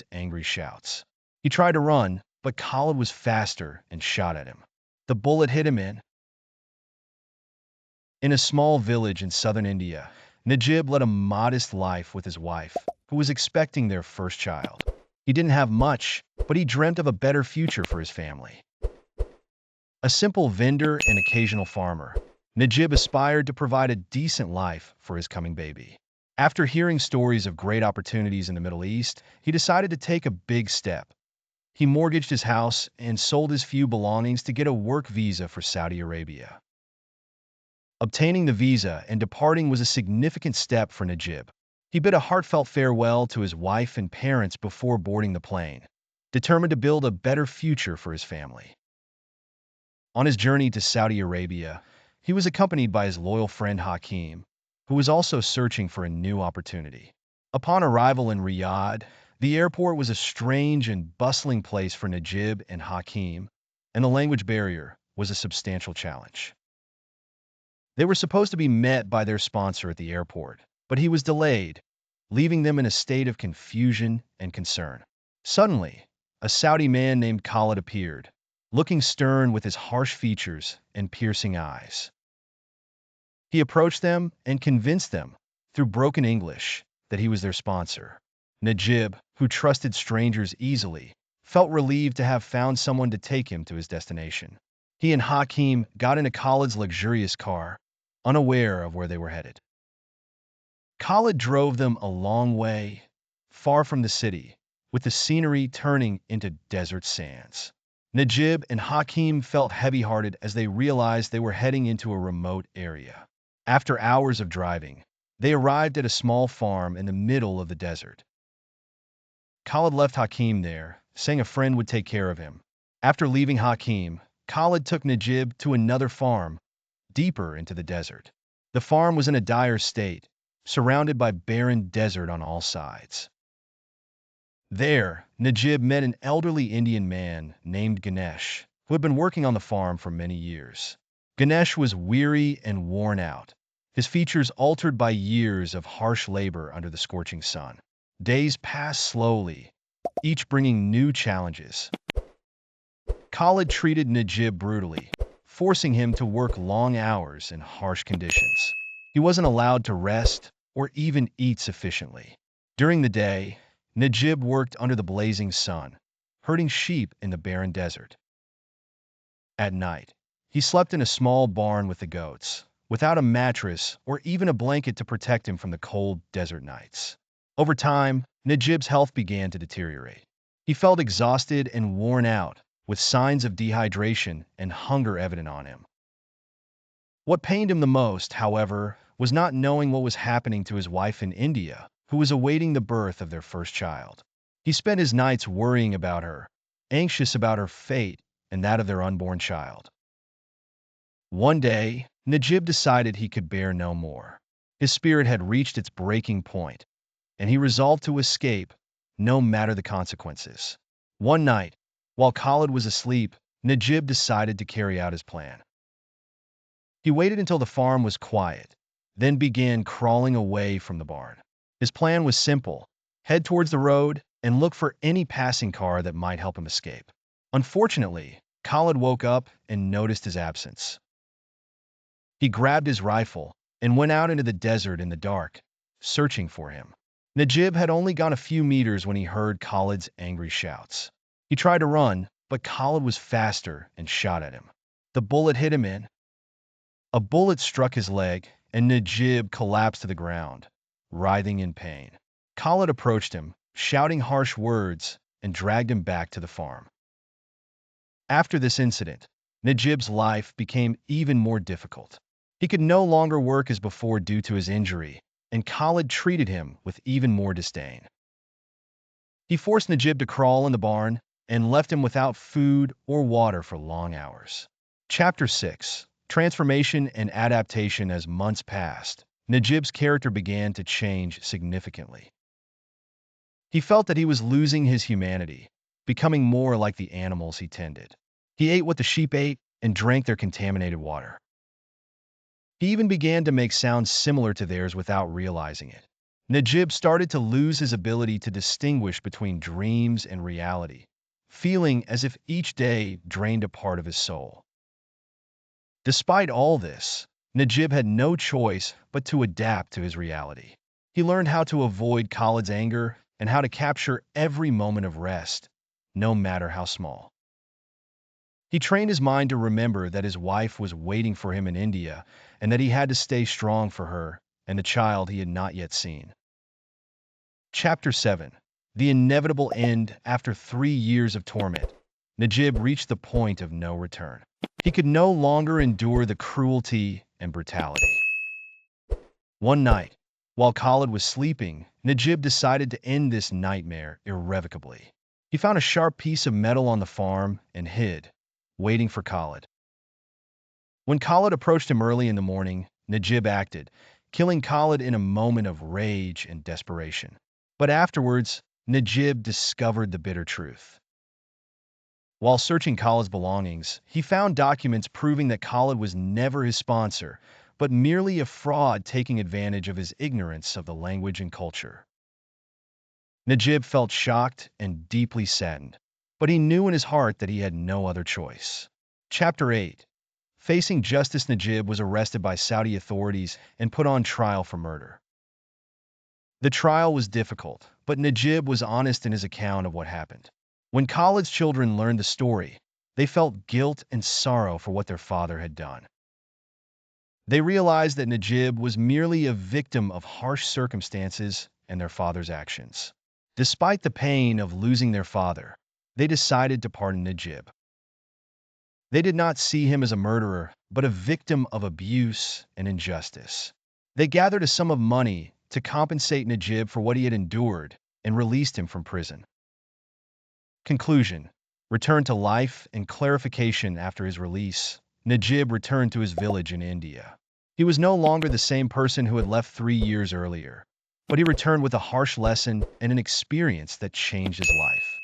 Khalid's angry shouts. He tried to run, but Khalid was faster and shot at him. The bullet hit him in a small village in southern India. Najib led a modest life with his wife, who was expecting their first child. He didn't have much, but he dreamt of a better future for his family. A simple vendor and occasional farmer, Najib aspired to provide a decent life for his coming baby. After hearing stories of great opportunities in the Middle East, he decided to take a big step. He mortgaged his house and sold his few belongings to get a work visa for Saudi Arabia. Obtaining the visa and departing was a significant step for Najib. He bid a heartfelt farewell to his wife and parents before boarding the plane, determined to build a better future for his family. On his journey to Saudi Arabia, he was accompanied by his loyal friend Hakim, who was also searching for a new opportunity. Upon arrival in Riyadh, the airport was a strange and bustling place for Najib and Hakim, and the language barrier was a substantial challenge. They were supposed to be met by their sponsor at the airport, but he was delayed, leaving them in a state of confusion and concern. Suddenly, a Saudi man named Khalid appeared, looking stern with his harsh features and piercing eyes. He approached them and convinced them, through broken English, that he was their sponsor. Najib, who trusted strangers easily, felt relieved to have found someone to take him to his destination. He and Hakim got into Khalid's luxurious car, unaware of where they were headed. Khalid drove them a long way, far from the city, with the scenery turning into desert sands. Najib and Hakim felt heavy-hearted as they realized they were heading into a remote area. After hours of driving, they arrived at a small farm in the middle of the desert. Khalid left Hakim there, saying a friend would take care of him. After leaving Hakim, Khalid took Najib to another farm, deeper into the desert. The farm was in a dire state, surrounded by barren desert on all sides. There, Najib met an elderly Indian man named Ganesh, who had been working on the farm for many years. Ganesh was weary and worn out, his features altered by years of harsh labor under the scorching sun. Days passed slowly, each bringing new challenges. Khalid treated Najib brutally, forcing him to work long hours in harsh conditions. He wasn't allowed to rest or even eat sufficiently. During the day, Najib worked under the blazing sun, herding sheep in the barren desert. At night, he slept in a small barn with the goats, without a mattress or even a blanket to protect him from the cold desert nights. Over time, Najib's health began to deteriorate. He felt exhausted and worn out, with signs of dehydration and hunger evident on him. What pained him the most, however, was not knowing what was happening to his wife in India, who was awaiting the birth of their first child. He spent his nights worrying about her, anxious about her fate and that of their unborn child. One day, Najib decided he could bear no more. His spirit had reached its breaking point, and he resolved to escape, no matter the consequences. One night, while Khalid was asleep, Najib decided to carry out his plan. He waited until the farm was quiet, then began crawling away from the barn. His plan was simple: head towards the road and look for any passing car that might help him escape. Unfortunately, Khalid woke up and noticed his absence. He grabbed his rifle and went out into the desert in the dark, searching for him. Najib had only gone a few meters when he heard Khalid's angry shouts. He tried to run, but Khalid was faster and shot at him. The bullet hit him in. A bullet struck his leg, and Najib collapsed to the ground, writhing in pain. Khalid approached him, shouting harsh words, and dragged him back to the farm. After this incident, Najib's life became even more difficult. He could no longer work as before due to his injury, and Khalid treated him with even more disdain. He forced Najib to crawl in the barn and left him without food or water for long hours. Chapter 6: Transformation and Adaptation. As months passed, Najib's character began to change significantly. He felt that he was losing his humanity, becoming more like the animals he tended. He ate what the sheep ate and drank their contaminated water. He even began to make sounds similar to theirs without realizing it. Najib started to lose his ability to distinguish between dreams and reality, feeling as if each day drained a part of his soul. Despite all this, Najib had no choice but to adapt to his reality. He learned how to avoid Khalid's anger and how to capture every moment of rest, no matter how small. He trained his mind to remember that his wife was waiting for him in India and that he had to stay strong for her and the child he had not yet seen. Chapter 7. The Inevitable End. After 3 years of torment, Najib reached the point of no return. He could no longer endure the cruelty and brutality. One night, while Khalid was sleeping, Najib decided to end this nightmare irrevocably. He found a sharp piece of metal on the farm and hid, waiting for Khalid. When Khalid approached him early in the morning, Najib acted, killing Khalid in a moment of rage and desperation. But afterwards, Najib discovered the bitter truth. While searching Khalid's belongings, he found documents proving that Khalid was never his sponsor, but merely a fraud taking advantage of his ignorance of the language and culture. Najib felt shocked and deeply saddened, but he knew in his heart that he had no other choice. Chapter 8. Facing justice. Najib was arrested by Saudi authorities and put on trial for murder. The trial was difficult, but Najib was honest in his account of what happened. When Khalid's children learned the story, they felt guilt and sorrow for what their father had done. They realized that Najib was merely a victim of harsh circumstances and their father's actions. Despite the pain of losing their father, they decided to pardon Najib. They did not see him as a murderer, but a victim of abuse and injustice. They gathered a sum of money to compensate Najib for what he had endured and released him from prison. Conclusion. Return to life and clarification. After his release, Najib returned to his village in India. He was no longer the same person who had left 3 years earlier, but he returned with a harsh lesson and an experience that changed his life.